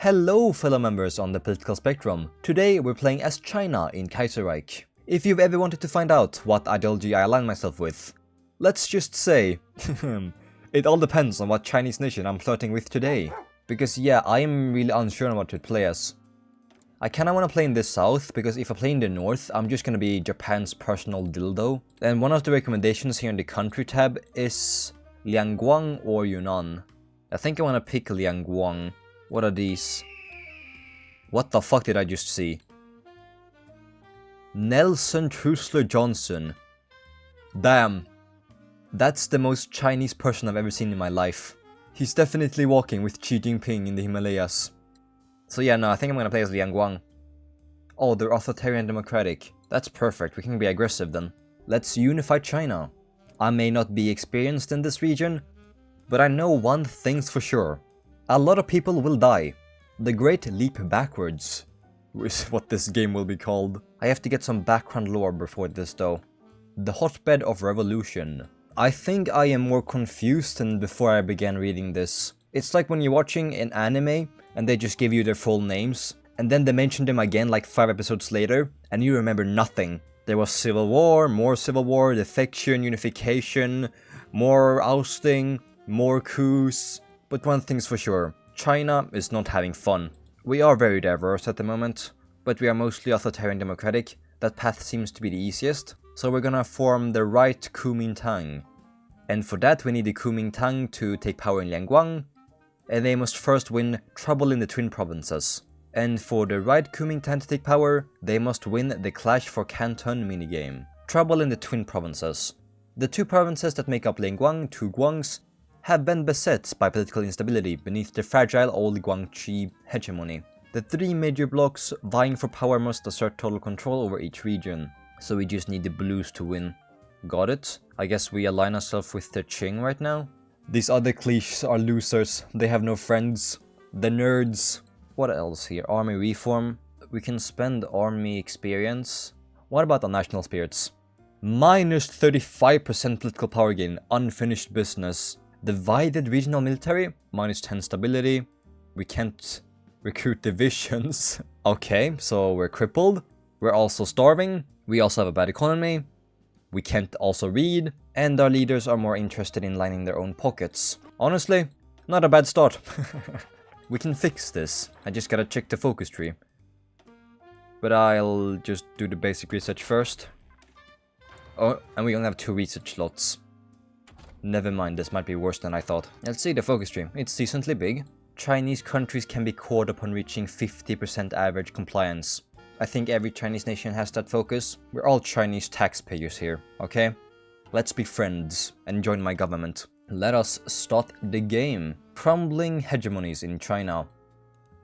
Hello fellow members on the political spectrum. Today we're playing as China in Kaiserreich. If you've ever wanted to find out what ideology I align myself with, let's just say, it all depends on what Chinese nation I'm flirting with today. Because yeah, I am really unsure on what to play as. I kinda wanna play in the south, because if I play in the north, I'm just gonna be Japan's personal dildo. And one of the recommendations here in the country tab is Liangguang or Yunnan. I think I wanna pick Liangguang. What are these? What the fuck did I just see? Nelson Trusler Johnson. Damn. That's the most Chinese person I've ever seen in my life. He's definitely walking with Xi Jinping in the Himalayas. So yeah, no, I think I'm gonna play as Liangguang. Oh, they're authoritarian democratic. That's perfect, we can be aggressive then. Let's unify China. I may not be experienced in this region, but I know one thing's for sure. A lot of people will die. The Great Leap Backwards is what this game will be called. I have to get some background lore before this though. The Hotbed of Revolution. I think I am more confused than before I began reading this. It's like when you're watching an anime and they just give you their full names, and then they mention them again like 5 episodes later, and you remember nothing. There was civil war, defection, unification, more ousting, more coups. But one thing's for sure, China is not having fun. We are very diverse at the moment, but we are mostly authoritarian democratic. That path seems to be the easiest, so we're gonna form the right Kuomintang. And for that we need the Kuomintang to take power in Liangguang, and they must first win Trouble in the Twin Provinces. And for the right Kuomintang to take power, they must win the Clash for Canton minigame. Trouble in the Twin Provinces. The two provinces that make up Liangguang, two Guangs, have been beset by political instability beneath the fragile old Guangxi hegemony. The three major blocks vying for power must assert total control over each region, so we just need the blues to win. Got it? I guess we align ourselves with the Qing right now? These other cliches are losers, they have no friends. The nerds. What else here? Army reform. We can spend army experience. What about the national spirits? Minus 35% political power gain, unfinished business. Divided regional military, minus 10 stability. We can't recruit divisions. Okay, so we're crippled. We're also starving. We also have a bad economy. We can't also read. And our leaders are more interested in lining their own pockets. Honestly, not a bad start. We can fix this. I just gotta check the focus tree. But I'll just do the basic research first. Oh, and we only have 2 research slots. Never mind, this might be worse than I thought. Let's see the focus tree. It's decently big. Chinese countries can be caught upon reaching 50% average compliance. I think every Chinese nation has that focus. We're all Chinese taxpayers here, okay? Let's be friends and join my government. Let us start the game. Crumbling hegemonies in China.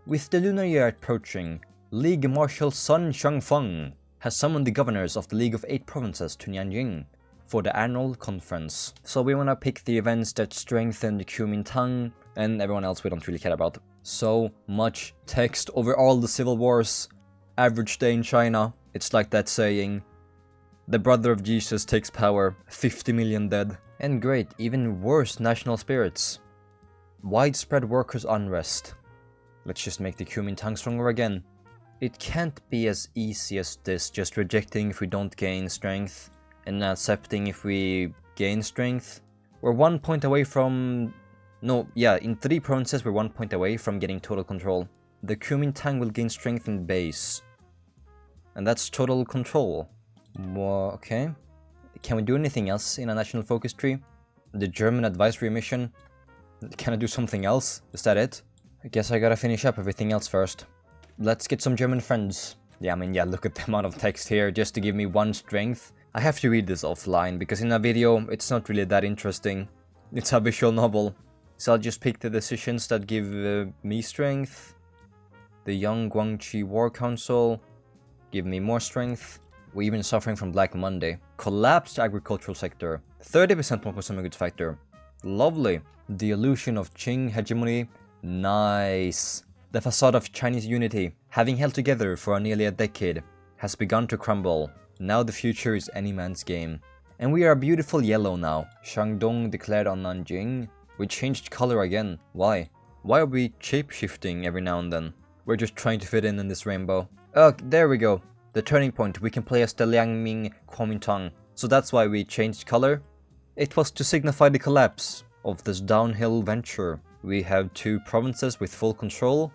With the lunar year approaching, League Marshal Sun Xiangfeng has summoned the governors of the League of 8 Provinces to Nanjing for the annual conference. So we wanna pick the events that strengthen the Kuomintang, and everyone else we don't really care about. So much text over all the civil wars. Average day in China. It's like that saying, the brother of Jesus takes power, 50 million dead. And great, even worse national spirits. Widespread workers' unrest. Let's just make the Kuomintang stronger again. It can't be as easy as this, just rejecting if we don't gain strength, and accepting if we gain strength. We're 1 point away from... No, yeah, in 3 provinces we're 1 point away from getting total control. The Kuomintang will gain strength in base. And that's total control. Okay. Can we do anything else in a national focus tree? The German advisory mission? Can I do something else? Is that it? I guess I gotta finish up everything else first. Let's get some German friends. Yeah, I mean, yeah, look at the amount of text here just to give me 1 strength. I have to read this offline, because in a video, it's not really that interesting. It's a visual novel. So I'll just pick the decisions that give me strength. The Young Guangxi War Council give me more strength. We're even suffering from Black Monday. Collapsed agricultural sector. 30% more consumer goods factor. Lovely. The illusion of Qing hegemony. Nice. The facade of Chinese unity, having held together for nearly a decade, has begun to crumble. Now the future is any man's game. And we are a beautiful yellow now. Shandong declared on Nanjing. We changed color again. Why? Why are we shape-shifting every now and then? We're just trying to fit in this rainbow. Oh, there we go. The turning point. We can play as the Liangguang. So that's why we changed color. It was to signify the collapse of this downhill venture. We have 2 provinces with full control.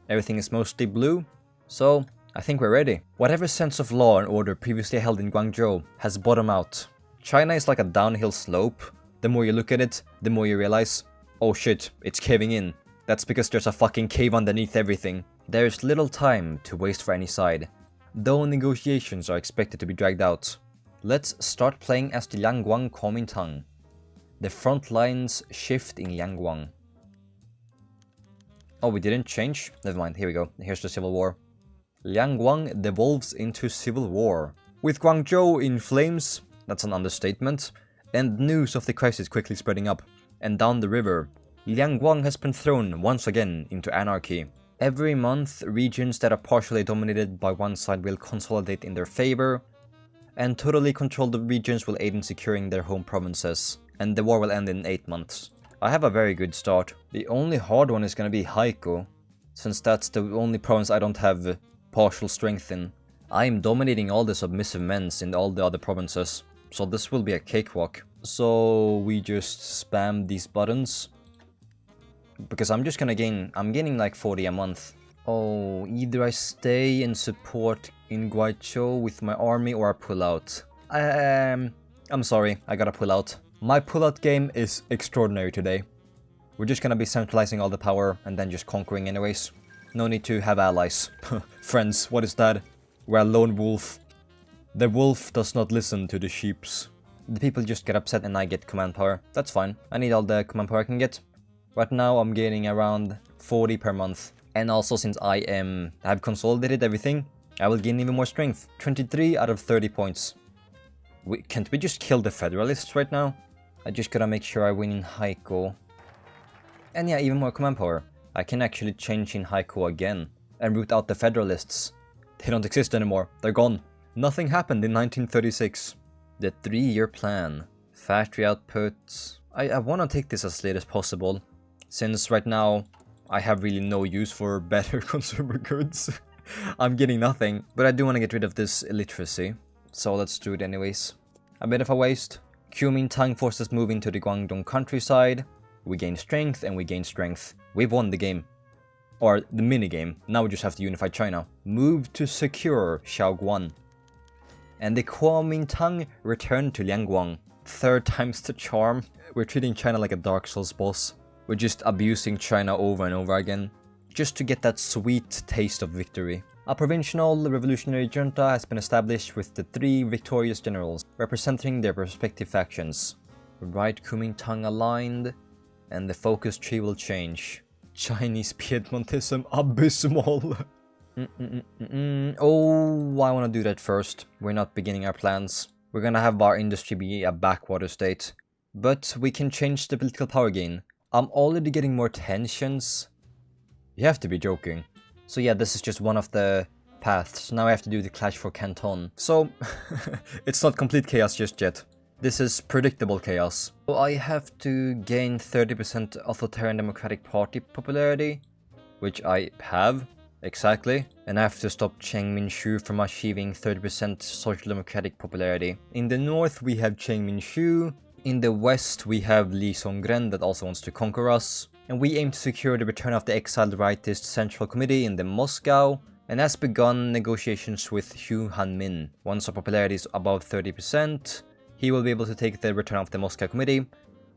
Everything is mostly blue. So I think we're ready. Whatever sense of law and order previously held in Guangzhou has bottomed out. China is like a downhill slope. The more you look at it, the more you realize, oh shit, it's caving in. That's because there's a fucking cave underneath everything. There's little time to waste for any side, though negotiations are expected to be dragged out. Let's start playing as the Liangguang Kuomintang. The front lines shift in Liangguang. Oh, we didn't change? Never mind, here we go. Here's the civil war. Liangguang devolves into civil war. With Guangzhou in flames, that's an understatement, and news of the crisis quickly spreading up. And down the river, Liangguang has been thrown once again into anarchy. Every month, regions that are partially dominated by one side will consolidate in their favor, and totally controlled regions will aid in securing their home provinces, and the war will end in 8 months. I have a very good start. The only hard one is gonna be HOI4, since that's the only province I don't have partial strength in. I am dominating all the submissive men in all the other provinces, so this will be a cakewalk. So we just spam these buttons, because I'm just gonna I'm gaining like 40 a month. Oh, either I stay and support in Guangzhou with my army or I pull out. I'm sorry, I gotta pull out. My pull-out game is extraordinary today. We're just gonna be centralizing all the power and then just conquering anyways. No need to have allies. Friends, what is that? We're a lone wolf. The wolf does not listen to the sheeps. The people just get upset and I get command power. That's fine. I need all the command power I can get. Right now I'm gaining around 40 per month. And also since I have consolidated everything, I will gain even more strength. 23 out of 30 points. Can't we just kill the Federalists right now? I just gotta make sure I win in HOI4. And yeah, even more command power. I can actually change in HOI4 again and root out the Federalists. They don't exist anymore. They're gone. Nothing happened in 1936. The 3-year plan. Factory output. I want to take this as late as possible, since right now I have really no use for better consumer goods. I'm getting nothing, but I do want to get rid of this illiteracy. So let's do it anyways. A bit of a waste. Kuomintang forces move into the Guangdong countryside. We gain strength and we gain strength. We've won the game. Or the minigame. Now we just have to unify China. Move to secure Shaoguan. And the Kuomintang return to Liangguang. 3rd time's the charm. We're treating China like a Dark Souls boss. We're just abusing China over and over again, just to get that sweet taste of victory. A provincial revolutionary junta has been established with the 3 victorious generals, representing their respective factions. Right Kuomintang aligned, and the focus tree will change. Chinese Piedmontism abysmal. Oh, I want to do that first. We're not beginning our plans. We're gonna have our industry be a backwater state. But we can change the political power gain. I'm already getting more tensions. You have to be joking. So yeah, this is just one of the paths. Now I have to do the clash for Canton. So, it's not complete chaos just yet. This is predictable chaos. So I have to gain 30% authoritarian democratic party popularity, which I have, exactly. And I have to stop Chiang Min-shu from achieving 30% social democratic popularity. In the north we have Chiang Min-shu. In the west we have Li Songgren that also wants to conquer us. And we aim to secure the return of the exiled rightist Central Committee in the Moscow, and has begun negotiations with Hu Hanmin. Once our popularity is above 30%, he will be able to take the return of the Moscow Committee,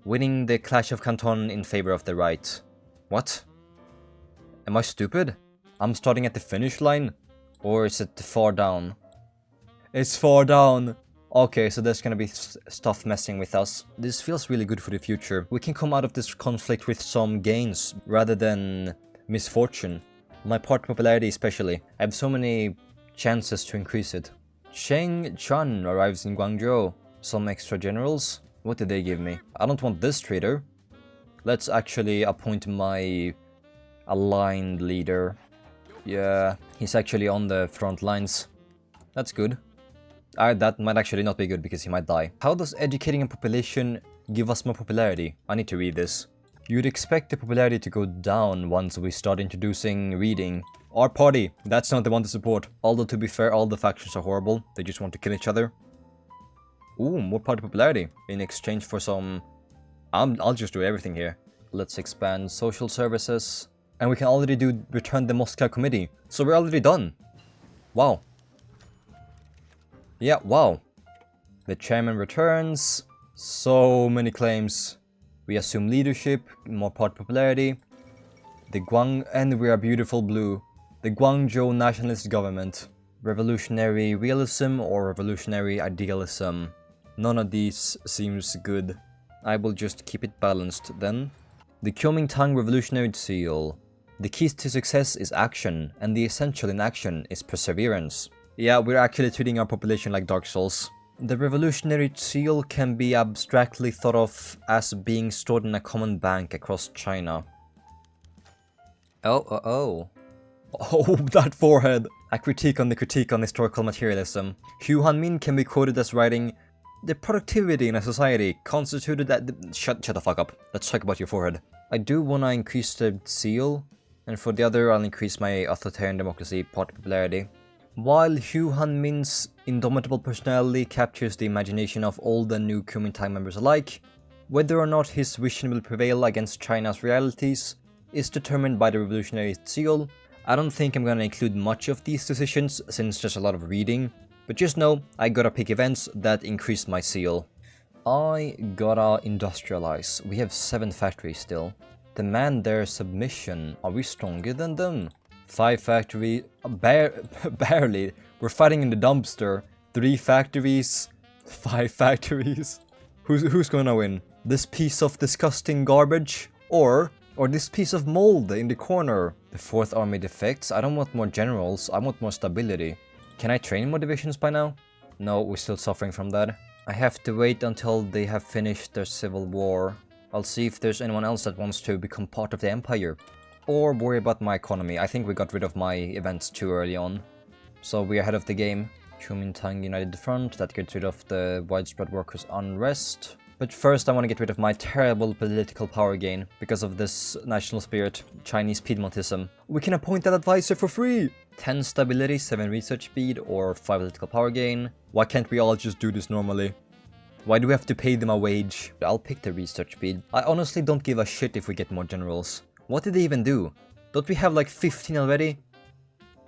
winning the Clash of Canton in favor of the right. What? Am I stupid? I'm starting at the finish line? Or is it far down? It's far down! Okay, so there's gonna be stuff messing with us. This feels really good for the future. We can come out of this conflict with some gains, rather than misfortune. My party popularity especially. I have so many chances to increase it. Cheng Chan arrives in Guangzhou. Some extra generals? What did they give me? I don't want this traitor. Let's actually appoint my aligned leader. Yeah, he's actually on the front lines. That's good. That might actually not be good because he might die. How does educating a population give us more popularity? I need to read this. You'd expect the popularity to go down once we start introducing reading. Our party, that's not the one to support. Although to be fair, all the factions are horrible. They just want to kill each other. Ooh, more party popularity in exchange for some... I'll just do everything here. Let's expand social services. And we can already return the Moscow committee. So we're already done. Wow. Yeah, wow. The chairman returns. So many claims. We assume leadership, more party popularity. The Guang, and we are beautiful blue. The Guangzhou nationalist government. Revolutionary realism or revolutionary idealism. None of these seems good. I will just keep it balanced then. The Kuomintang revolutionary seal. The key to success is action, and the essential in action is perseverance. Yeah, we're actually treating our population like Dark Souls. The revolutionary seal can be abstractly thought of as being stored in a common bank across China. Oh, that forehead! A critique on historical materialism. Hu Hanmin can be quoted as writing, "The productivity in a society constituted that..." Shut the fuck up. Let's talk about your forehead. I do want to increase the seal, and for the other I'll increase my authoritarian democracy party popularity. While Hu Hanmin's indomitable personality captures the imagination of old and new Kuomintang members alike, whether or not his vision will prevail against China's realities is determined by the revolutionary seal. I don't think I'm gonna include much of these decisions since there's a lot of reading, but just know I gotta pick events that increase my seal. I gotta industrialize. We have 7 factories still. Demand their submission. Are we stronger than them? 5 factories. Barely. We're fighting in the dumpster. 3 factories. 5 factories. Who's gonna win? This piece of disgusting garbage? Or this piece of mold in the corner? The 4th army defects? I don't want more generals. I want more stability. Can I train more divisions by now? No, we're still suffering from that. I have to wait until they have finished their civil war. I'll see if there's anyone else that wants to become part of the empire. Or worry about my economy. I think we got rid of my events too early on. So we're ahead of the game. Kuomintang United Front, that gets rid of the widespread workers' unrest. But first I want to get rid of my terrible political power gain because of this national spirit, Chinese Piedmontism. We can appoint an advisor for free! 10 stability, 7 research speed, or 5 political power gain. Why can't we all just do this normally? Why do we have to pay them a wage? I'll pick the research speed. I honestly don't give a shit if we get more generals. What did they even do? Don't we have like 15 already?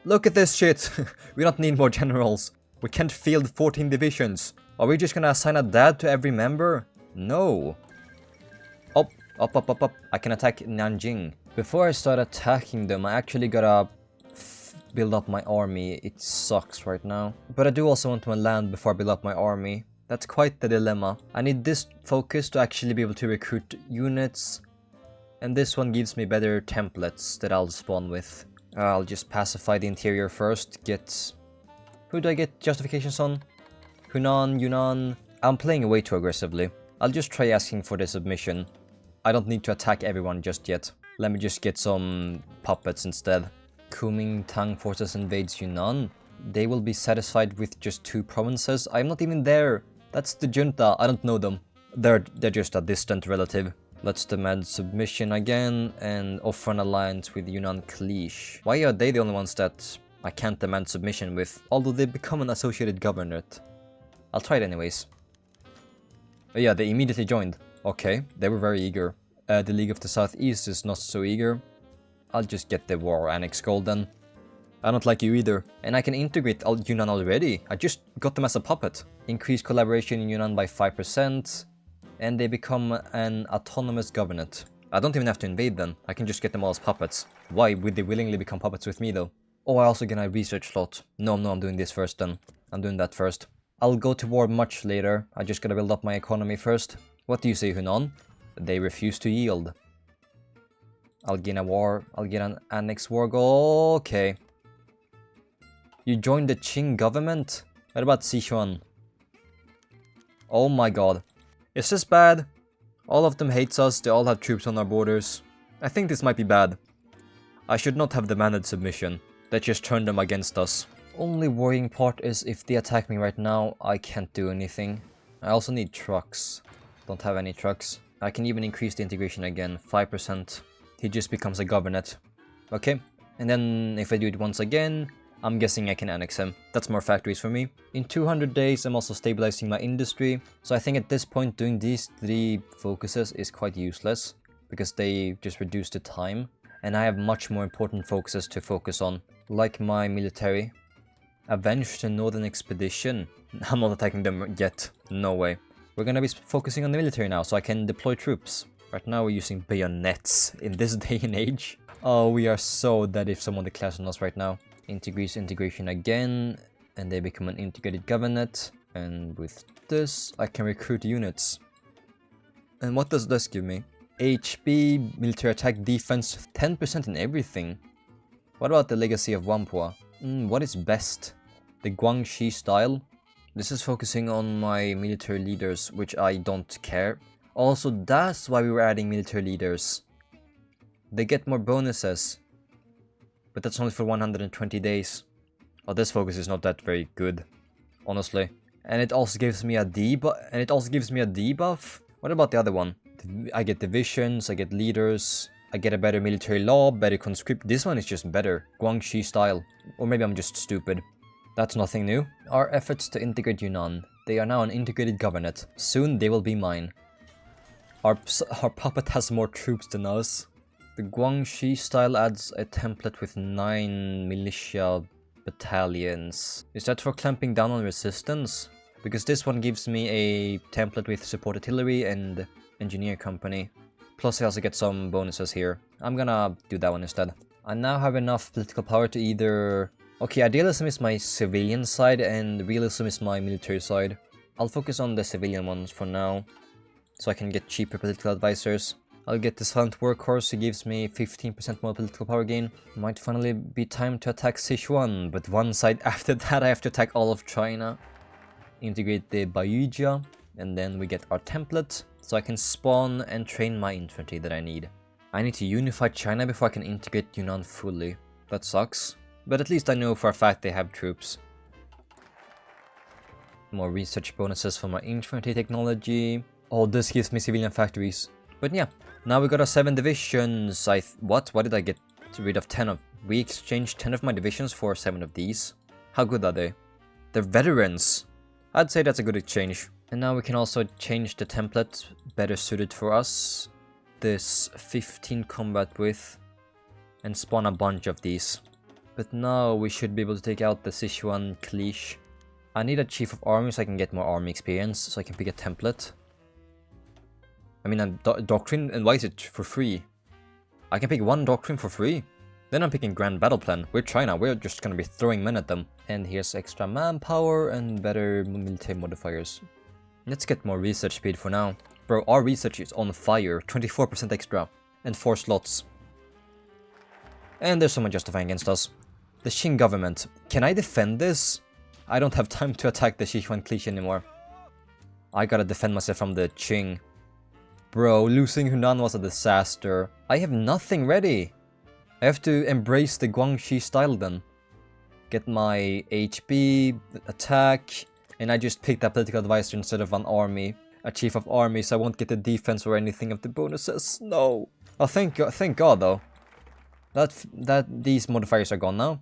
Look at this shit! We don't need more generals. We can't field 14 divisions. Are we just gonna assign a dad to every member? No. Up. I can attack Nanjing. Before I start attacking them, I actually gotta build up my army. It sucks right now. But I do also want to land before I build up my army. That's quite the dilemma. I need this focus to actually be able to recruit units. And this one gives me better templates that I'll spawn with. I'll just pacify the interior first. Who do I get justifications on? Hunan, Yunnan. I'm playing way too aggressively. I'll just try asking for the submission. I don't need to attack everyone just yet. Let me just get some puppets instead. Kuomintang forces invades Yunnan. They will be satisfied with just 2 provinces. I'm not even there. That's the junta. I don't know them. They're just a distant relative. Let's demand submission again and offer an alliance with Yunnan Cliche. Why are they the only ones that I can't demand submission with, although they become an associated governorate? I'll try it anyways. Oh yeah, they immediately joined. Okay, they were very eager. The League of the Southeast is not so eager. I'll just get the war annex gold then. I don't like you either. And I can integrate Yunnan already. I just got them as a puppet. Increase collaboration in Yunnan by 5%. And they become an autonomous governorate. I don't even have to invade them. I can just get them all as puppets. Why would they willingly become puppets with me though? Oh, I also get a research slot. No, I'm doing this first then. I'm doing that first. I'll go to war much later. I just gotta build up my economy first. What do you say, Hunan? They refuse to yield. I'll gain a war. I'll get an annex war goal. Okay. You joined the Qing government? What about Sichuan? Oh my god. Is this bad? All of them hates us. They all have troops on our borders. I think this might be bad. I should not have demanded submission. That just turned them against us. Only worrying part is if they attack me right now, I can't do anything. I also need trucks. Don't have any trucks. I can even increase the integration again, 5%. He just becomes a governorate. Okay, and then if I do it once again, I'm guessing I can annex him. That's more factories for me. In 200 days, I'm also stabilizing my industry. So I think at this point, doing these 3 focuses is quite useless, because they just reduce the time. And I have much more important focuses to focus on, like my military. Avenge the Northern Expedition. I'm not attacking them yet. No way. We're gonna be focusing on the military now, so I can deploy troops. Right now we're using bayonets in this day and age. Oh, we are so dead if someone declares on us right now. Increase integration again, and they become an integrated governorate. And with this, I can recruit units. And what does this give me? HP, military attack, defense, 10% in everything. What about the legacy of Whampoa? What is best? The Guangxi style? This is focusing on my military leaders, which I don't care. Also, that's why we were adding military leaders. They get more bonuses. But that's only for 120 days. Oh, this focus is not that very good, honestly. And it also gives me a debuff. What about the other one? I get divisions, I get leaders, I get a better military law, better conscript. This one is just better. Guangxi style. Or maybe I'm just stupid. That's nothing new. Our efforts to integrate Yunnan. They are now an integrated governorate. Soon they will be mine. Our puppet has more troops than us. The Guangxi style adds a template with 9 militia battalions. Is that for clamping down on resistance? Because this one gives me a template with support artillery and engineer company. Plus I also get some bonuses here. I'm gonna do that one instead. I now have enough political power to either... Okay, idealism is my civilian side and realism is my military side. I'll focus on the civilian ones for now, so I can get cheaper political advisors. I'll get the silent workhorse, who gives me 15% more political power gain. Might finally be time to attack Sichuan, but one side after that I have to attack all of China. Integrate the Bayuja, and then we get our template, so I can spawn and train my infantry that I need. I need to unify China before I can integrate Yunnan fully. That sucks, but at least I know for a fact they have troops. More research bonuses for my infantry technology. Oh, this gives me civilian factories. But yeah, now we got our 7 divisions. What did I get rid of 10 of? We exchanged 10 of my divisions for 7 of these. How good are they? They're veterans. I'd say that's a good exchange. And now we can also change the template, better suited for us. This 15 combat width, and spawn a bunch of these. But now we should be able to take out the Sichuan Cliche. I need a chief of army so I can get more army experience, so I can pick a template. I mean, a doctrine, and why is it for free? I can pick 1 doctrine for free? Then I'm picking Grand Battle Plan. We're China, we're just gonna be throwing men at them. And here's extra manpower and better military modifiers. Let's get more research speed for now. Bro, our research is on fire, 24% extra, and 4 slots. And there's someone justifying against us. The Qing government. Can I defend this? I don't have time to attack the Sichuan Cliche anymore. I gotta defend myself from the Qing. Bro, losing Hunan was a disaster. I have nothing ready. I have to embrace the Guangxi style then. Get my HP, attack, and I just picked a political advisor instead of an army. A chief of army, so I won't get the defense or anything of the bonuses. No. Oh, thank God though. That these modifiers are gone now.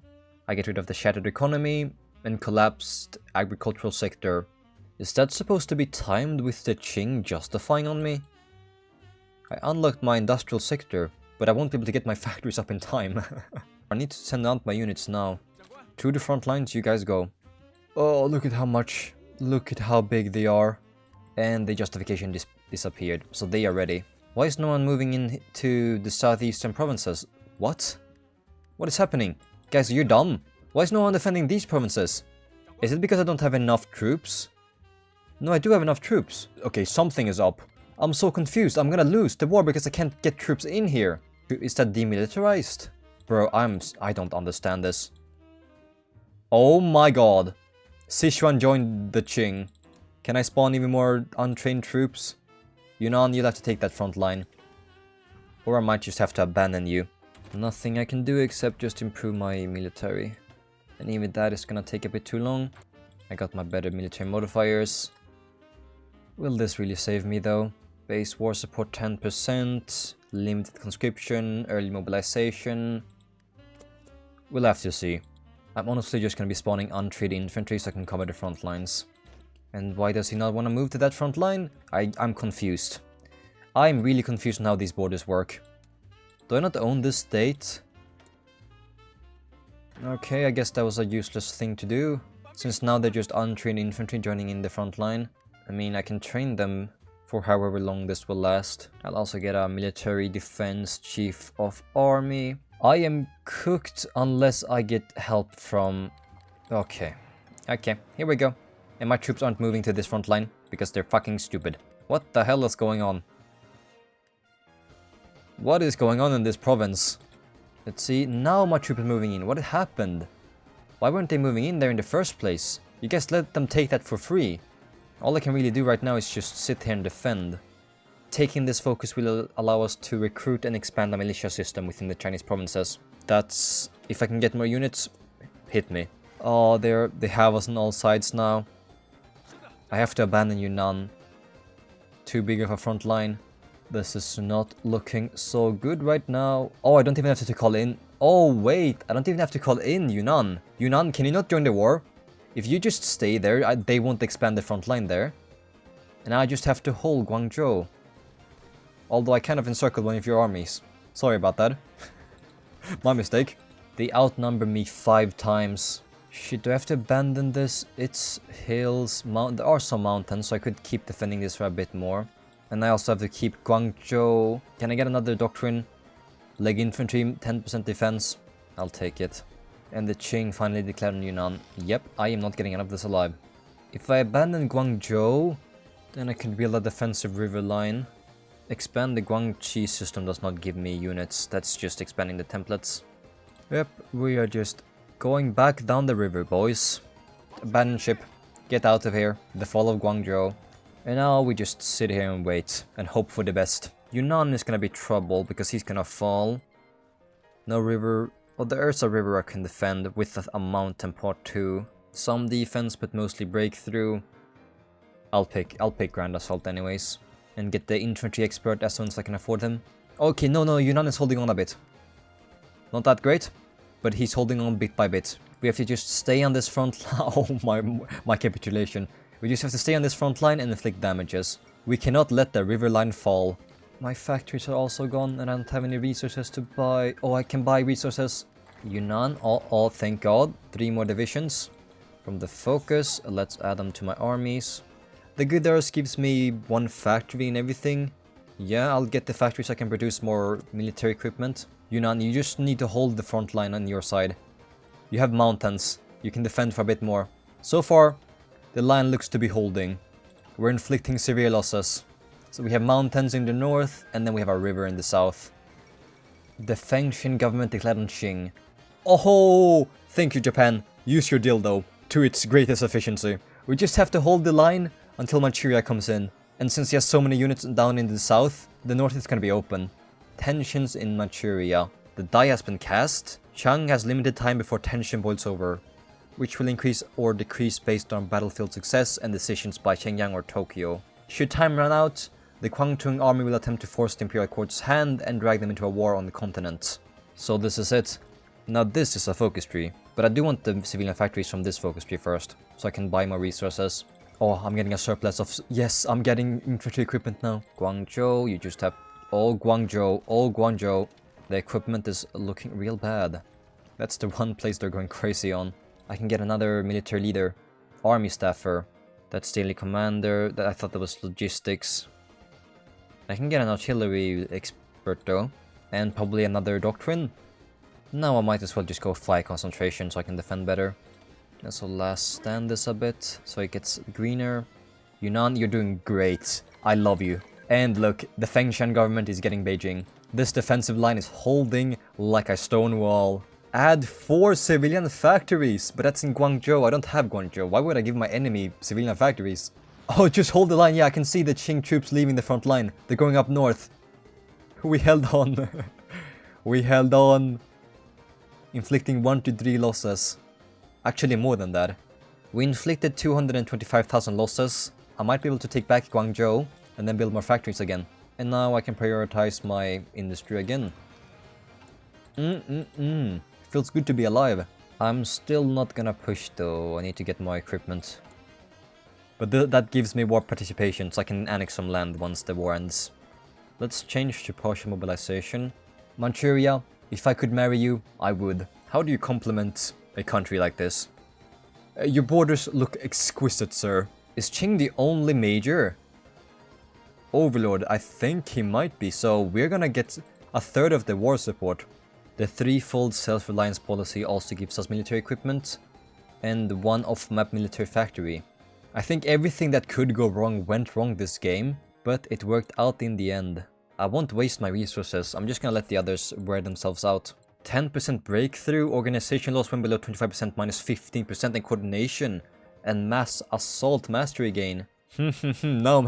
I get rid of the shattered economy and collapsed agricultural sector. Is that supposed to be timed with the Qing justifying on me? I unlocked my industrial sector, but I won't be able to get my factories up in time. I need to send out my units now. Through the front lines you guys go. Oh, look at how big they are. And the justification disappeared, so they are ready. Why is no one moving into the southeastern provinces? What? What is happening? Guys, you're dumb. Why is no one defending these provinces? Is it because I don't have enough troops? No, I do have enough troops. Okay, something is up. I'm so confused. I'm gonna lose the war because I can't get troops in here. Is that demilitarized? Bro, I don't understand this. Oh my god. Sichuan joined the Qing. Can I spawn even more untrained troops? Yunnan, you'll have to take that front line. Or I might just have to abandon you. Nothing I can do except just improve my military. And even that is gonna take a bit too long. I got my better military modifiers. Will this really save me though? Base war support 10%. Limited conscription. Early mobilization. We'll have to see. I'm honestly just gonna be spawning untreated infantry so I can cover the front lines. And why does he not want to move to that front line? I'm confused. I'm really confused on how these borders work. Do I not own this state? Okay, I guess that was a useless thing to do. Since now they're just untrained infantry joining in the front line. I mean, I can train them for however long this will last. I'll also get a military defense chief of army. I am cooked unless I get help from... Okay, here we go. And my troops aren't moving to this front line because they're fucking stupid. What the hell is going on? What is going on in this province? Let's see, now my troops are moving in. What happened? Why weren't they moving in there in the first place? You guys let them take that for free. All I can really do right now is just sit here and defend. Taking this focus will allow us to recruit and expand the militia system within the Chinese provinces. That's... if I can get more units, hit me. Oh, they have us on all sides now. I have to abandon Yunnan. Too big of a front line. This is not looking so good right now. Oh, I don't even have to call in. Oh, wait. I don't even have to call in Yunnan. Yunnan, can you not join the war? If you just stay there, they won't expand the front line there. And I just have to hold Guangzhou. Although I kind of encircled one of your armies. Sorry about that. My mistake. They outnumber me 5 times. Shit, do I have to abandon this? It's hills, there are some mountains, so I could keep defending this for a bit more. And I also have to keep Guangzhou. Can I get another doctrine? Leg infantry, 10% defense. I'll take it. And the Qing finally declared on Yunnan. Yep, I am not getting out of this alive. If I abandon Guangzhou, then I can build a defensive river line. Expand the Guangxi system does not give me units. That's just expanding the templates. Yep, we are just going back down the river, boys. Abandon ship. Get out of here. The fall of Guangzhou. And now we just sit here and wait and hope for the best. Yunnan is gonna be trouble because he's gonna fall. No river. Oh, there's a river I can defend with a mountain part 2. Some defense, but mostly breakthrough. I'll pick Grand Assault anyways. And get the infantry expert as soon as I can afford him. Okay, no, Yunnan is holding on a bit. Not that great, but he's holding on bit by bit. We have to just stay on this front line. Oh, my capitulation. We just have to stay on this front line and inflict damages. We cannot let the river line fall. My factories are also gone and I don't have any resources to buy. Oh, I can buy resources. Yunnan, oh, thank God. 3 more divisions. From the focus, let's add them to my armies. The good Earth gives me 1 factory and everything. Yeah, I'll get the factory so I can produce more military equipment. Yunnan, you just need to hold the front line on your side. You have mountains. You can defend for a bit more. So far, the line looks to be holding. We're inflicting severe losses. So we have mountains in the north, and then we have a river in the south. The Fengshan government declared on Qing. Oh, thank you, Japan. Use your dildo to its greatest efficiency. We just have to hold the line until Manchuria comes in. And since he has so many units down in the south, the north is going to be open. Tensions in Manchuria. The die has been cast. Chang has limited time before tension boils over, which will increase or decrease based on battlefield success and decisions by Shenyang or Tokyo. Should time run out, the Kwangtung army will attempt to force the Imperial Court's hand and drag them into a war on the continent. So this is it. Now this is a focus tree, but I do want the civilian factories from this focus tree first, so I can buy more resources. Oh, I'm getting a surplus of... Yes, I'm getting infantry equipment now. Guangzhou, you just have... Oh, Guangzhou. The equipment is looking real bad. That's the one place they're going crazy on. I can get another military leader. Army staffer. That's daily commander. I thought that was logistics. I can get an artillery expert though. And probably another doctrine. Now I might as well just go fly concentration so I can defend better. So last stand this a bit so it gets greener. Yunnan, you're doing great. I love you. And look, the Fengshan government is getting Beijing. This defensive line is holding like a stone wall. Add 4 civilian factories, but that's in Guangzhou. I don't have Guangzhou. Why would I give my enemy civilian factories? Oh, just hold the line. Yeah, I can see the Qing troops leaving the front line. They're going up north. We held on. We held on. Inflicting 1 to 3 losses. Actually more than that. We inflicted 225,000 losses. I might be able to take back Guangzhou. and then build more factories again. And now I can prioritize my industry again. Feels good to be alive. I'm still not gonna push though, I need to get more equipment. But that gives me war participation, so I can annex some land once the war ends. Let's change to partial mobilization. Manchuria, if I could marry you, I would. How do you compliment a country like this? Your borders look exquisite, sir. Is Qing the only major? Overlord, I think he might be, so we're gonna get a third of the war support. The threefold self-reliance policy also gives us military equipment, and one off-map military factory. I think everything that could go wrong went wrong this game, but it worked out in the end. I won't waste my resources, I'm just gonna let the others wear themselves out. 10% breakthrough, organization loss when below 25%, minus 15% in coordination, and mass assault mastery gain. now I'm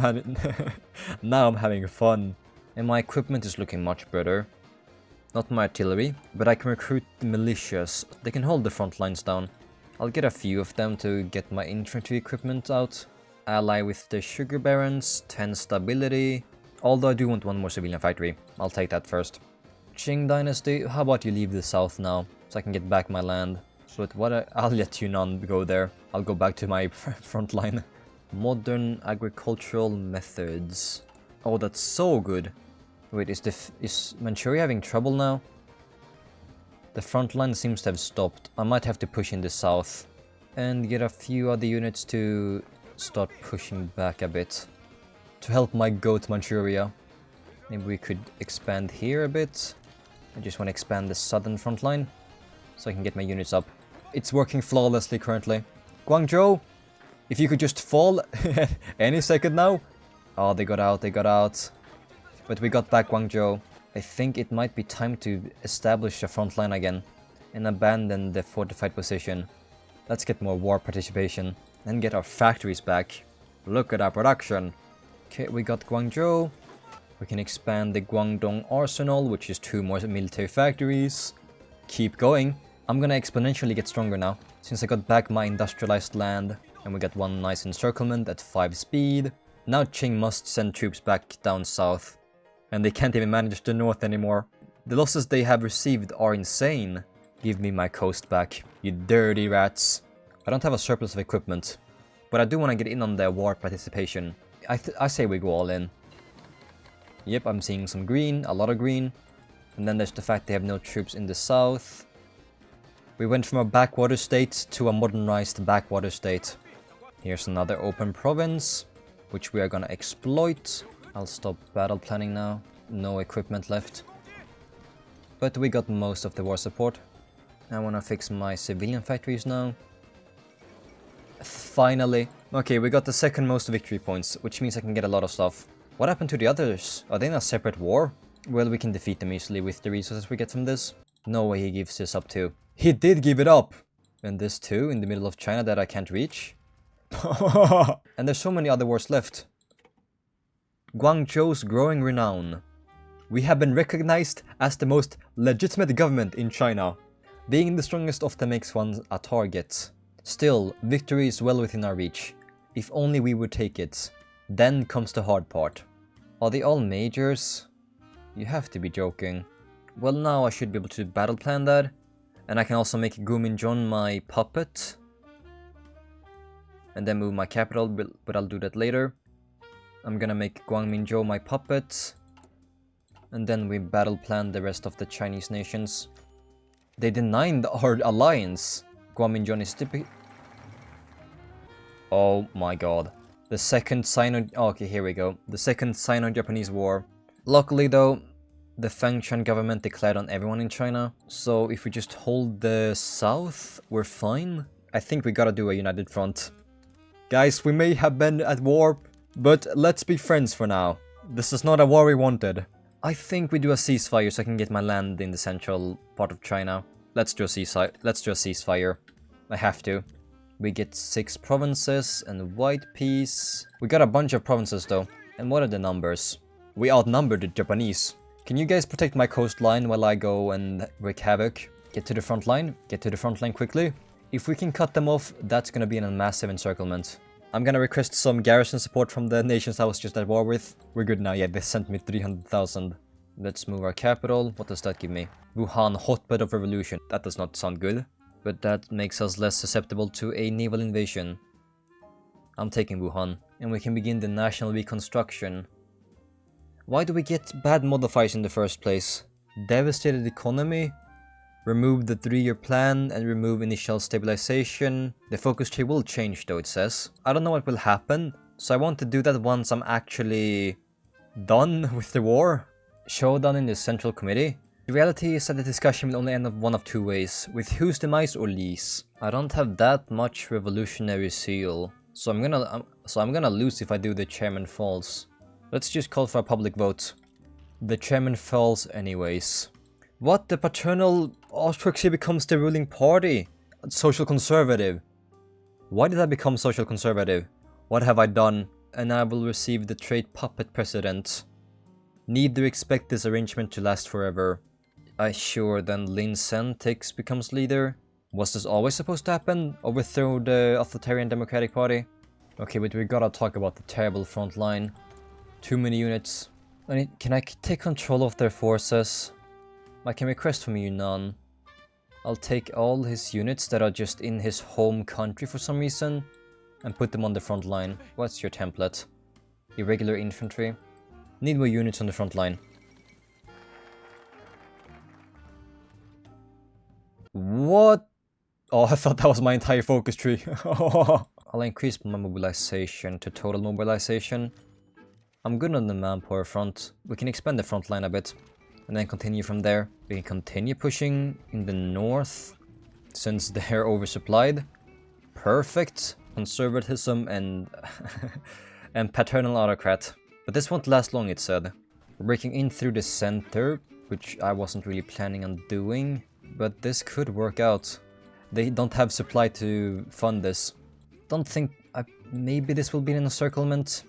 having fun. And my equipment is looking much better. Not my artillery, but I can recruit the militias. They can hold the front lines down. I'll get a few of them to get my infantry equipment out. Ally with the sugar barons, 10 stability. Although I do want one more civilian factory. I'll take that first. Qing Dynasty, how about you leave the south now, so I can get back my land. So I'll let Yunnan go there. I'll go back to my front line. Modern agricultural methods. Oh, that's so good. Wait, is Manchuria having trouble now? The front line seems to have stopped. I might have to push in the south. And get a few other units to start pushing back a bit. To help my goat Manchuria. Maybe we could expand here a bit. I just want to expand the southern front line. So I can get my units up. It's working flawlessly currently. Guangzhou, if you could just fall any second now. Oh, they got out. But we got back Guangzhou. I think it might be time to establish a front line again and abandon the fortified position. Let's get more war participation and get our factories back. Look at our production. Okay, we got Guangzhou. We can expand the Guangdong arsenal, which is 2 more military factories. Keep going. I'm gonna exponentially get stronger now, since I got back my industrialized land, and we got one nice encirclement at 5 speed. Now Qing must send troops back down south, and they can't even manage the north anymore. The losses they have received are insane. Give me my coast back, you dirty rats. I don't have a surplus of equipment, but I do want to get in on the war participation. I say we go all in. Yep, I'm seeing some green, a lot of green. And then there's the fact they have no troops in the south. We went from a backwater state to a modernized backwater state. Here's another open province, which we are gonna exploit. I'll stop battle planning now. No equipment left. But we got most of the war support. I wanna fix my civilian factories now. Finally. Okay, we got the second most victory points, which means I can get a lot of stuff. What happened to the others? Are they in a separate war? Well, we can defeat them easily with the resources we get from this. No way he gives this up too. He did give it up! And this too, in the middle of China that I can't reach. And there's so many other wars left. Guangzhou's growing renown. We have been recognized as the most legitimate government in China. Being the strongest often makes one a target. Still, victory is well within our reach. If only we would take it. Then comes the hard part. Are they all majors? You have to be joking. Well, now I should be able to battle plan that. And I can also make Guminjon my puppet. And then move my capital, but I'll do that later. I'm gonna make Guangminzhou my puppet. And then we battle plan the rest of the Chinese nations. They denied our alliance. Guangminzhou is typical. Oh my god. The second Sino... okay, here we go. The second Sino-Japanese war. Luckily though, the Fangshan government declared on everyone in China. So if we just hold the south, we're fine. I think we gotta do a united front. Guys, we may have been at war, but let's be friends for now. This is not a war we wanted. I think we do a ceasefire so I can get my land in the central part of China. Let's do a ceasefire. I have to. We get 6 provinces and white peace. We got a bunch of provinces though. And what are the numbers? We outnumbered the Japanese. Can you guys protect my coastline while I go and wreak havoc? Get to the front line. Get to the front line quickly. If we can cut them off, that's gonna be in a massive encirclement. I'm gonna request some garrison support from the nations I was just at war with. We're good now. Yeah, they sent me 300,000. Let's move our capital. What does that give me? Wuhan, hotbed of revolution. That does not sound good. But that makes us less susceptible to a naval invasion. I'm taking Wuhan. And we can begin the national reconstruction. Why do we get bad modifiers in the first place? Devastated economy? Remove the 3-year plan and remove initial stabilization. The focus tree will change though, it says. I don't know what will happen, so I want to do that once I'm actually done with the war. Showdown in the Central Committee. The reality is that the discussion will only end up one of two ways, with whose demise or Lee's. I don't have that much revolutionary zeal, so I'm gonna lose if I do the chairman falls. Let's just call for a public vote. The chairman falls anyways. What? The paternal autocracy becomes the ruling party? Social conservative. Why did I become social conservative? What have I done? And I will receive the trait puppet president. Neither expect this arrangement to last forever. Sure, then Lin Sen becomes leader. Was this always supposed to happen? Overthrow the authoritarian democratic party? Okay, but we gotta talk about the terrible front line. Too many units. Can I take control of their forces? I can request from Yunnan. I'll take all his units that are just in his home country for some reason and put them on the front line. What's your template? Irregular infantry. Need more units on the front line. What? Oh, I thought that was my entire focus tree. I'll increase my mobilization to total mobilization. I'm good on the manpower front. We can expand the front line a bit. And then continue from there. We can continue pushing in the north, since they're oversupplied. Perfect. Conservatism and and paternal autocrat. But this won't last long, it said. We're breaking in through the center, which I wasn't really planning on doing. But this could work out. They don't have supply to fund this. Don't think... maybe this will be an encirclement.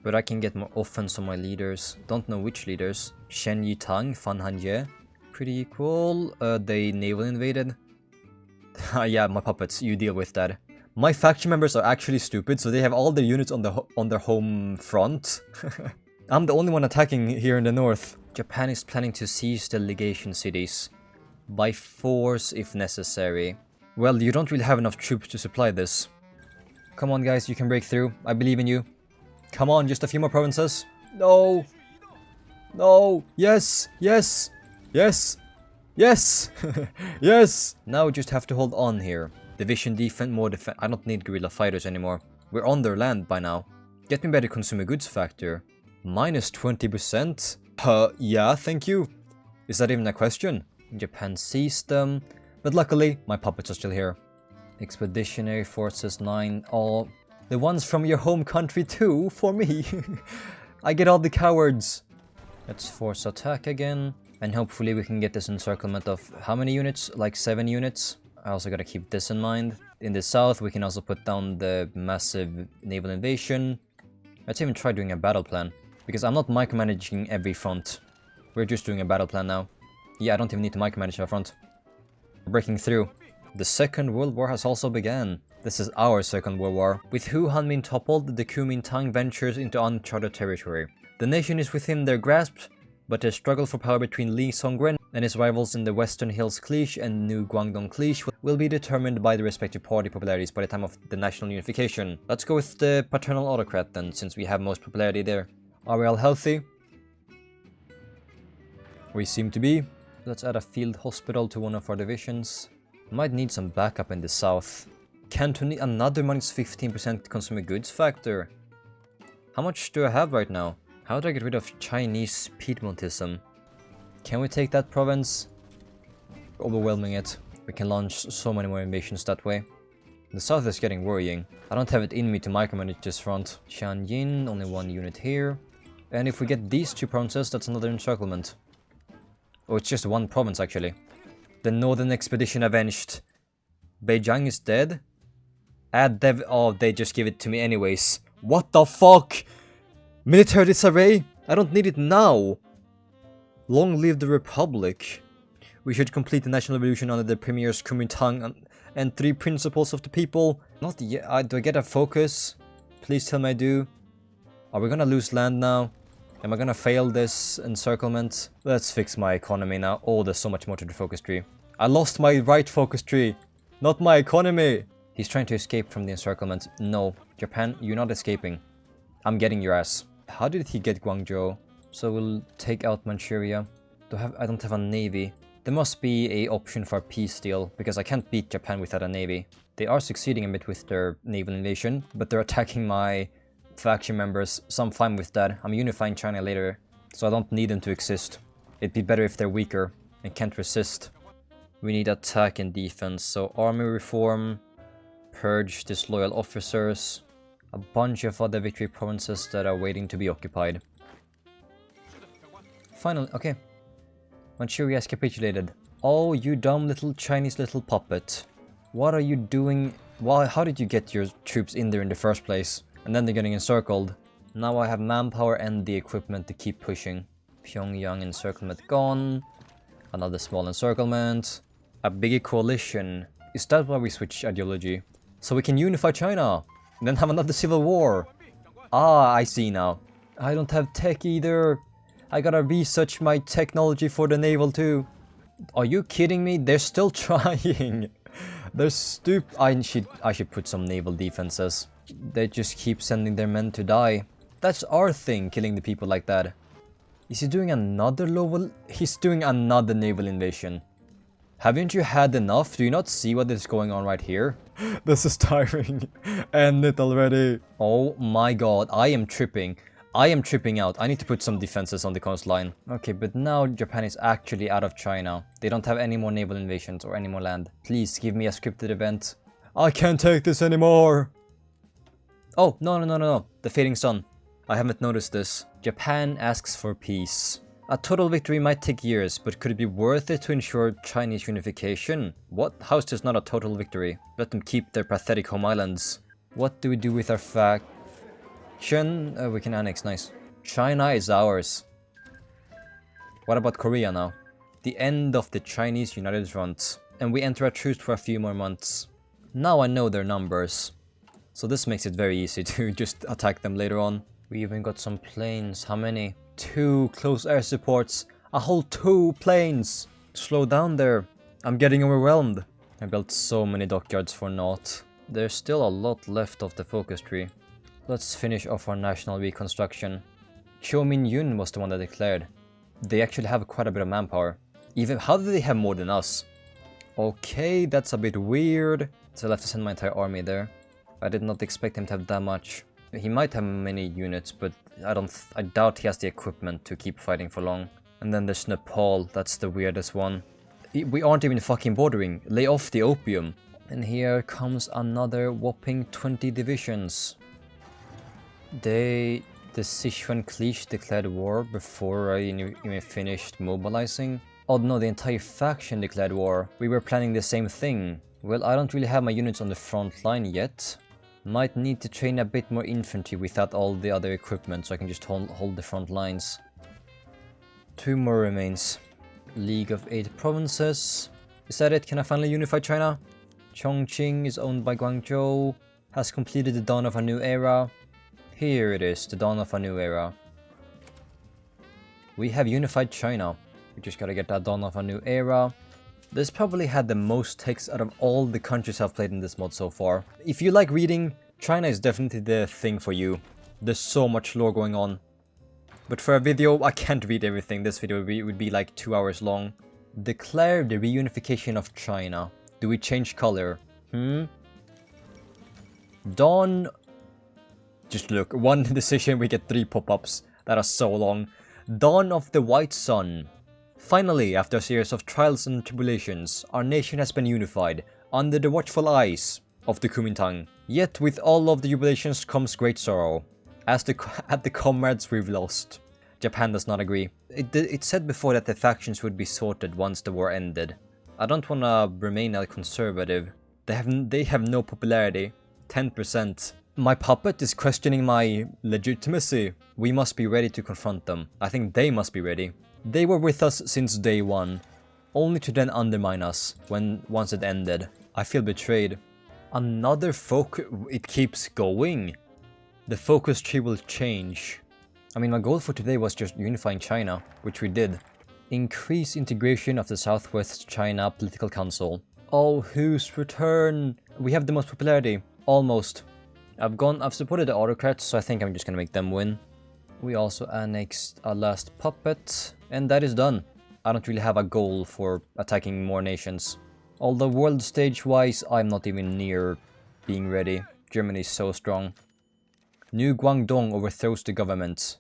But I can get more offense on my leaders. Don't know which leaders. Shen Yitang, Fan Hanye. Pretty equal. They naval invaded. Yeah, my puppets, you deal with that. My faction members are actually stupid, so they have all their units on their home front. I'm the only one attacking here in the north. Japan is planning to seize the legation cities. By force if necessary. Well, you don't really have enough troops to supply this. Come on guys, you can break through. I believe in you. Come on, just a few more provinces. No. No. Yes. Yes. Yes. Yes. Yes. Now we just have to hold on here. Division defense, more defense. I don't need guerrilla fighters anymore. We're on their land by now. Get me better consumer goods factor. Minus 20%? Yeah, thank you. Is that even a question? Japan seized them. But luckily, my puppets are still here. Expeditionary forces 9. All... the ones from your home country too, for me. I get all the cowards. Let's force attack again. And hopefully we can get this encirclement of how many units? Like 7 units. I also gotta keep this in mind. In the south, we can also put down the massive naval invasion. Let's even try doing a battle plan. Because I'm not micromanaging every front. We're just doing a battle plan now. Yeah, I don't even need to micromanage our front. We're breaking through. The Second World War has also begun. This is our Second World War. With Hu Hanmin toppled, the Kuomintang ventures into uncharted territory. The nation is within their grasp, but the struggle for power between Li Songgren and his rivals in the Western Hills Cliche and New Guangdong Cliche will be determined by the respective party popularities by the time of the national unification. Let's go with the paternal autocrat then, since we have most popularity there. Are we all healthy? We seem to be. Let's add a field hospital to one of our divisions. Might need some backup in the south. Canton, another minus 15% consumer goods factor. How much do I have right now? How do I get rid of Chinese Piedmontism? Can we take that province? Overwhelming it. We can launch so many more invasions that way. The south is getting worrying. I don't have it in me to micromanage this front. Tianjin, only 1 unit here. And if we get these 2 provinces, that's another encirclement. Oh, it's just 1 province actually. The Northern Expedition avenged. Beijing is dead. Add dev... oh, they just give it to me anyways. What the fuck? Military disarray? I don't need it now. Long live the Republic. We should complete the national revolution under the premier's Kuomintang and 3 principles of the people. Not yet. Do I get a focus? Please tell me I do. Are we gonna lose land now? Am I gonna fail this encirclement? Let's fix my economy now. Oh, there's so much more to the focus tree. I lost my right focus tree, not my economy. He's trying to escape from the encirclement. No, Japan, you're not escaping. I'm getting your ass. How did he get Guangzhou? So we'll take out Manchuria. I don't have a navy. There must be a option for a peace deal, because I can't beat Japan without a navy. They are succeeding a bit with their naval invasion, but they're attacking my faction members, so I'm fine with that. I'm unifying China later, so I don't need them to exist. It'd be better if they're weaker and can't resist. We need attack and defense, so army reform, purge disloyal officers, a bunch of other victory provinces that are waiting to be occupied. Finally, okay. Manchuria has capitulated. Oh, you dumb little Chinese little puppet. What are you doing? Why? How did you get your troops in there in the first place? And then they're getting encircled. Now I have manpower and the equipment to keep pushing. Pyongyang encirclement gone. Another small encirclement. A bigger coalition. Is that why we switched ideology? So we can unify China. And then have another civil war. Ah, I see now. I don't have tech either. I gotta research my technology for the naval too. Are you kidding me? They're still trying. They're stupid. I should put some naval defenses. They just keep sending their men to die. That's our thing, killing the people like that. Is he doing another naval? He's doing another naval invasion. Haven't you had enough? Do you not see what is going on right here? This is tiring. End it already. Oh my god, I am tripping. I am tripping out. I need to put some defenses on the coastline. Okay, but now Japan is actually out of China. They don't have any more naval invasions or any more land. Please give me a scripted event. I can't take this anymore. Oh, no. The fading sun. I haven't noticed this. Japan asks for peace. A total victory might take years, but could it be worth it to ensure Chinese unification? What? How is this not a total victory? Let them keep their pathetic home islands. What do we do with our faction? We can annex, nice. China is ours. What about Korea now? The end of the Chinese United Front. And we enter a truce for a few more months. Now I know their numbers. So this makes it very easy to just attack them later on. We even got some planes. How many? 2 close air supports. A whole 2 planes. Slow down there. I'm getting overwhelmed. I built so many dockyards for naught. There's still a lot left of the focus tree. Let's finish off our national reconstruction. Cho Min-yun was the one that declared. They actually have quite a bit of manpower. Even how do they have more than us? Okay, that's a bit weird. So I'll have to send my entire army there. I did not expect him to have that much. He might have many units, but I doubt he has the equipment to keep fighting for long. And then there's Nepal, that's the weirdest one. We aren't even fucking bordering. Lay off the opium. And here comes another whopping 20 divisions. The Sichuan Cliche declared war before I even finished mobilizing. Oh no, the entire faction declared war. We were planning the same thing. Well, I don't really have my units on the front line yet. Might need to train a bit more infantry without all the other equipment so I can just hold the front lines. 2 more remains. League of 8 provinces. Is that it? Can I finally unify China? Chongqing is owned by Guangzhou. Has completed the dawn of a new era. Here it is, the dawn of a new era. We have unified China. We just gotta get that dawn of a new era. This probably had the most text out of all the countries I've played in this mod so far. If you like reading, China is definitely the thing for you. There's so much lore going on. But for a video, I can't read everything. This video would be like 2 hours long. Declare the reunification of China. Do we change color? Dawn... Just look, one decision we get 3 pop-ups that are so long. Dawn of the White Sun. Finally, after a series of trials and tribulations, our nation has been unified under the watchful eyes of the Kuomintang. Yet with all of the jubilations comes great sorrow, at the comrades we've lost. Japan does not agree. It said before that the factions would be sorted once the war ended. I don't wanna remain a conservative. They have no popularity. 10%. My puppet is questioning my legitimacy. We must be ready to confront them. I think they must be ready. They were with us since day one, only to then undermine us once it ended. I feel betrayed. Another it keeps going. the focus tree will change. I mean, my goal for today was just unifying China, which we did. Increase integration of the Southwest China Political Council. Oh, whose return? We have the most popularity. Almost. I've supported the autocrats, so I think I'm just gonna make them win. We also annexed our last puppet, and that is done. I don't really have a goal for attacking more nations. Although world stage-wise, I'm not even near being ready. Germany is so strong. New Guangdong overthrows the government.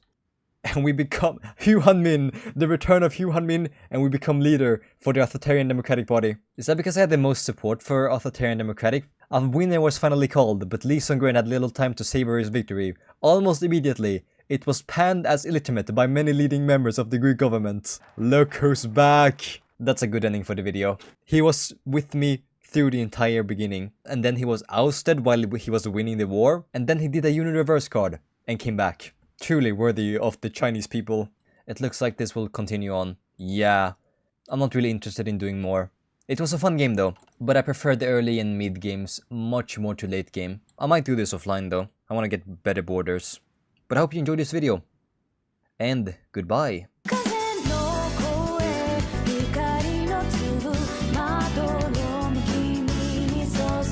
And we become Hu Hanmin, the return of Hu Hanmin, and we become leader for the authoritarian democratic body. Is that because I had the most support for authoritarian democratic? A winner was finally called, but Lee Sung-gren had little time to savor his victory. Almost immediately, it was panned as illegitimate by many leading members of the Greek government. Look who's back! That's a good ending for the video. He was with me through the entire beginning, and then he was ousted while he was winning the war, and then he did a unit reverse card and came back. Truly worthy of the Chinese people. It looks like this will continue on. Yeah, I'm not really interested in doing more. It was a fun game though, but I prefer the early and mid games much more to late game. I might do this offline though. I want to get better borders. But I hope you enjoyed this video. And goodbye.